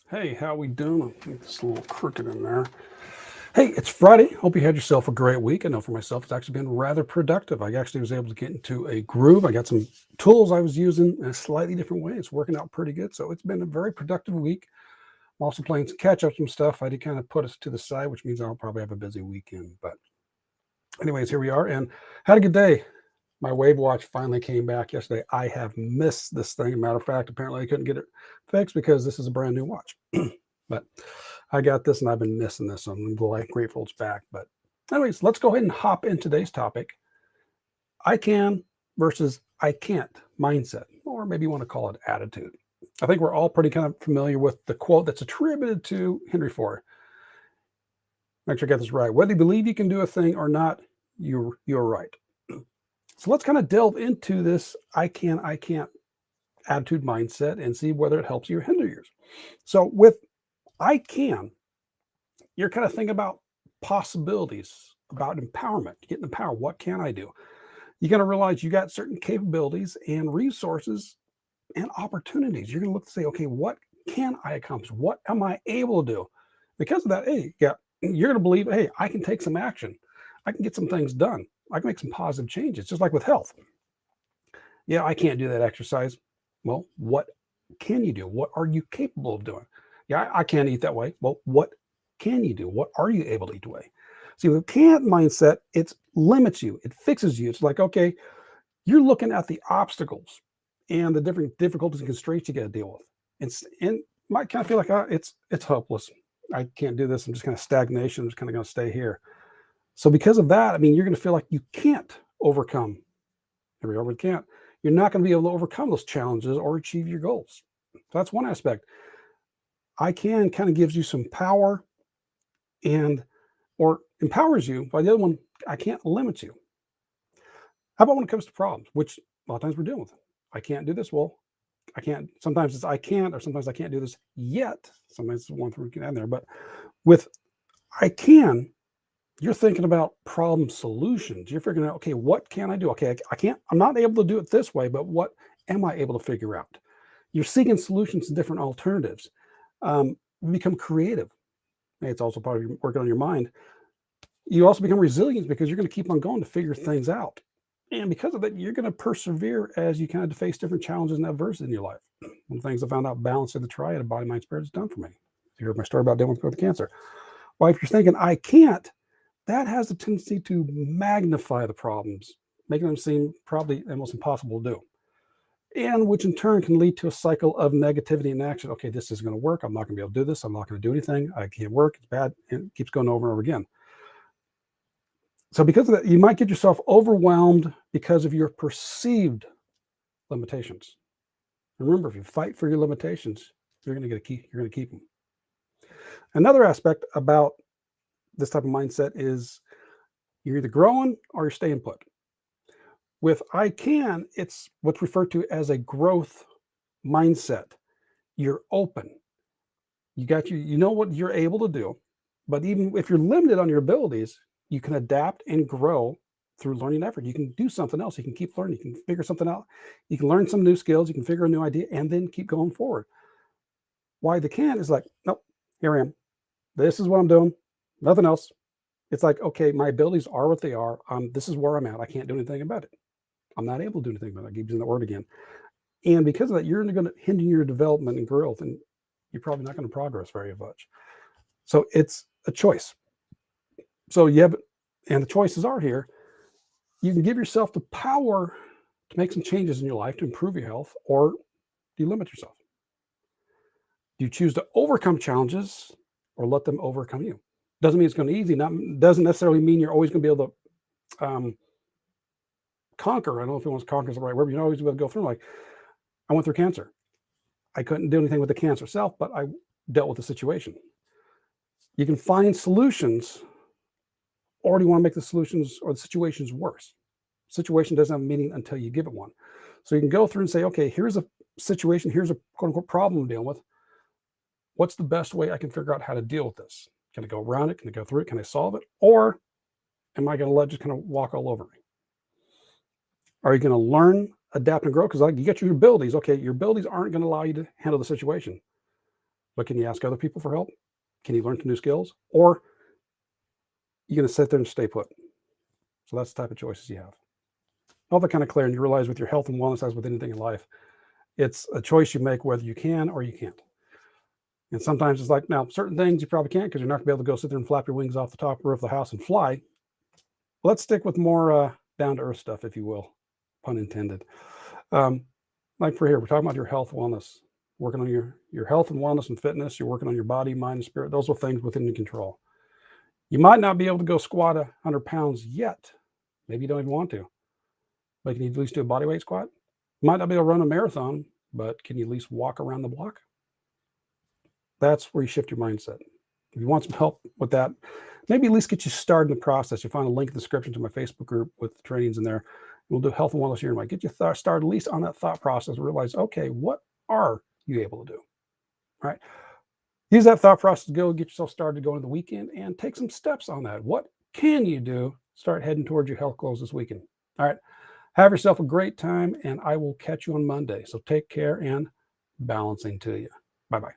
Hey, how we doing? I'll make this a little crooked in there. Hey, it's Friday. Hope you had yourself a great week. I know for myself, it's actually been rather productive. I actually was able to get into a groove. I got some tools I was using in a slightly different way. It's working out pretty good. So it's been a very productive week. I'm also playing some catch up, some stuff. I did kind of put us to the side, which means I'll probably have a busy weekend. But anyways, here we are and had a good day. My Wave Watch finally came back yesterday. I have missed this thing. Matter of fact, apparently I couldn't get it fixed because this is a brand new watch. But I got this and I've been missing this. So I'm grateful it's back. But anyways, let's go ahead and hop in today's topic. I can versus I can't mindset, or maybe you want to call it attitude. I think we're all pretty kind of familiar with the quote that's attributed to Henry Ford. Make sure I get this right. Whether you believe you can do a thing or not, you're right. So let's kind of delve into this I can't attitude mindset and see whether it helps you or hinder yours. So with I can, you're kind of thinking about possibilities, about empowerment, getting empowered. What can I do? You're going to realize you got certain capabilities and resources and opportunities. You're going to look to say, okay, what can I accomplish? What am I able to do? Because of that, hey, yeah, you're going to believe, hey, I can take some action. I can get some things done. I can make some positive changes, just like with health. Yeah, I can't do that exercise. Well, what can you do? What are you capable of doing? Yeah, I can't eat that way. Well, what can you do? What are you able to eat away? See, with a can't mindset, it limits you. It fixes you. It's like, okay, you're looking at the obstacles and the different difficulties and constraints you got to deal with. And might kind of feel like it's hopeless. I can't do this. I'm just kind of stagnation. I'm just kind of going to stay here. So because of that, I mean, you're going to feel like you can't overcome. Here we are, we can't. You're not going to be able to overcome those challenges or achieve your goals. So that's one aspect. I can kind of gives you some power and or empowers you. By the other one, I can't limit you. How about when it comes to problems, which a lot of times we're dealing with? I can't do this. Well, I can't. Sometimes it's I can't, or sometimes I can't do this yet. Sometimes it's one thing in there. But with I can, you're thinking about problem solutions. You're figuring out, okay, what can I do? Okay, I can't, I'm not able to do it this way, but what am I able to figure out? You're seeking solutions and different alternatives. You become creative. It's also part of your working on your mind. You also become resilient because you're going to keep on going to figure things out. And because of that, you're going to persevere as you kind of face different challenges and adversity in your life. One of the things I found out balancing the triad of body, mind, spirit is done for me. You heard my story about dealing with cancer. Well, if you're thinking, I can't, that has a tendency to magnify the problems, making them seem probably almost impossible to do. And which in turn can lead to a cycle of negativity and action. Okay, this isn't going to work. I'm not going to be able to do this. I'm not going to do anything. I can't work. It's bad. And it keeps going over and over again. So because of that, you might get yourself overwhelmed because of your perceived limitations. Remember, if you fight for your limitations, you're going to keep them. Another aspect about this type of mindset is you're either growing or you're staying put. With I can, it's what's referred to as a growth mindset. You're open. You know what you're able to do, but even if you're limited on your abilities, you can adapt and grow through learning effort. You can do something else. You can keep learning. You can figure something out. You can learn some new skills. You can figure a new idea and then keep going forward. Why the can is like, nope, here I am. This is what I'm doing. Nothing else. It's like, okay, my abilities are what they are. This is where I'm at. I can't do anything about it. I'm not able to do anything about it. I keep using that word again. And because of that, you're going to hinder your development and growth, and you're probably not going to progress very much. So it's a choice. So you have, and the choices are here. You can give yourself the power to make some changes in your life to improve your health, or do you limit yourself? Do you choose to overcome challenges or let them overcome you? Doesn't mean it's going to be easy. Doesn't necessarily mean you're always going to be able to conquer. I don't know if it wants to conquer is the right word, but you're always going to go through. Like, I went through cancer. I couldn't do anything with the cancer itself, but I dealt with the situation. You can find solutions, or do you want to make the solutions or the situations worse? Situation doesn't have a meaning until you give it one. So you can go through and say, okay, here's a situation, here's a quote unquote problem I'm dealing with. What's the best way I can figure out how to deal with this? Can I go around it? Can I go through it? Can I solve it? Or am I going to let it just kind of walk all over me? Are you going to learn, adapt, and grow? Because like you get your abilities. Okay, your abilities aren't going to allow you to handle the situation. But can you ask other people for help? Can you learn some new skills? Or you going to sit there and stay put? So that's the type of choices you have. All that kind of clear, and you realize with your health and wellness, as with anything in life, it's a choice you make whether you can or you can't. And sometimes it's like, now, certain things you probably can't because you're not going to be able to go sit there and flap your wings off the top roof of the house and fly. Let's stick with more down-to-earth stuff, if you will, pun intended. Like for here, we're talking about your health, wellness, working on your health and wellness and fitness. You're working on your body, mind, and spirit. Those are things within your control. You might not be able to go squat 100 pounds yet. Maybe you don't even want to. But can you at least do a body weight squat? You might not be able to run a marathon, but can you at least walk around the block? That's where you shift your mindset. If you want some help with that, maybe at least get you started in the process. You'll find a link in the description to my Facebook group with the trainings in there. We'll do health and wellness here. Might get you started at least on that thought process and realize, okay, what are you able to do? All right. Use that thought process to go get yourself started going into the weekend and take some steps on that. What can you do? Start heading towards your health goals this weekend. All right. Have yourself a great time, and I will catch you on Monday. So take care and balancing to you. Bye-bye.